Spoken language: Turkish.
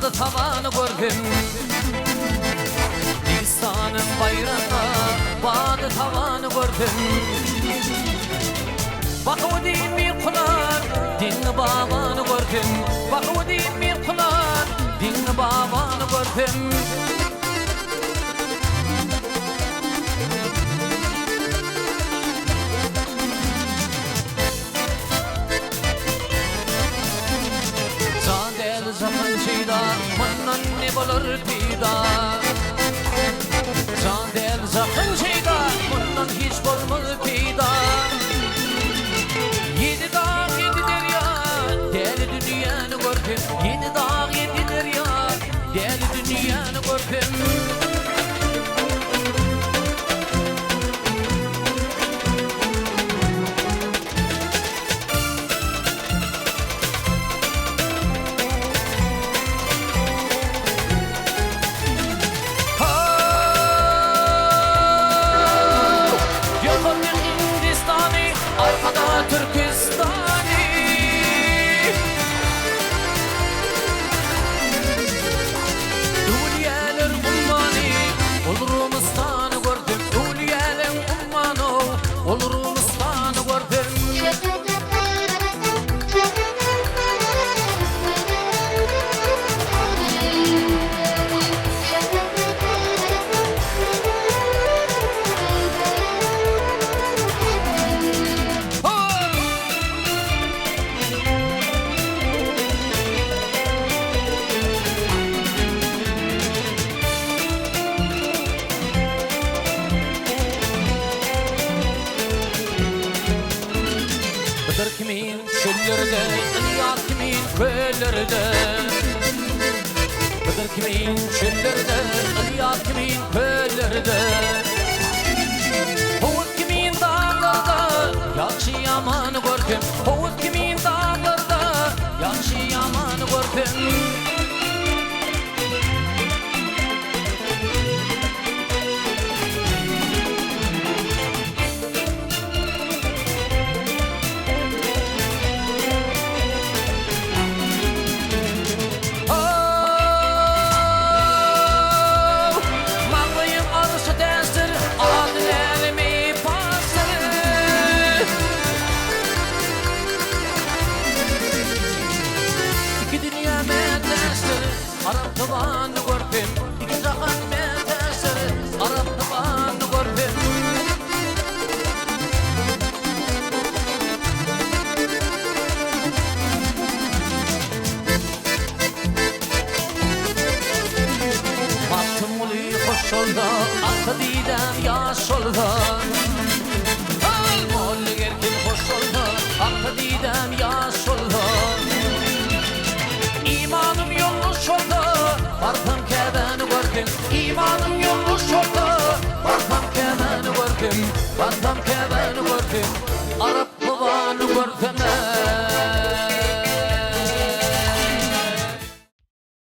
bağdı tavanı gördüm. Dilistan'ın bayrağına bağdı tavanı gördüm. Bak o değil mi kular, dinli babanı gördüm. Bak o değil mi kular, dinli babanı gördüm. Zadel zakancıyda, mannan ne bulur pida. Zadel zakancıyda, mannan hiç bulmalı pida. Yedi dağ yedi derya, deli dünyanı gördüm. Yedi dağ yedi derya, deli dünyanı gördüm. Arkada Türkistani. Dulyeler ummani, olurum ıstanı gördüm. Dulyeler ummano, olurum ıstanı gördüm. Bıdır kimin çöllerde, ılyar kimin köllerde. Bıdır kimin çöllerde, ılyar kimin köllerde. Hovut kimin dağlarda, yakşı yamanı gördüm. Hovut kimin dağlarda, yakşı yamanı gördüm. Arap tavanı gördüm, iki zahan metesir. Arap tavanı gördüm. Baktım uli hoş oldu, aklı didem yaş oldu. Al molli gergin hoş oldu, aklı didem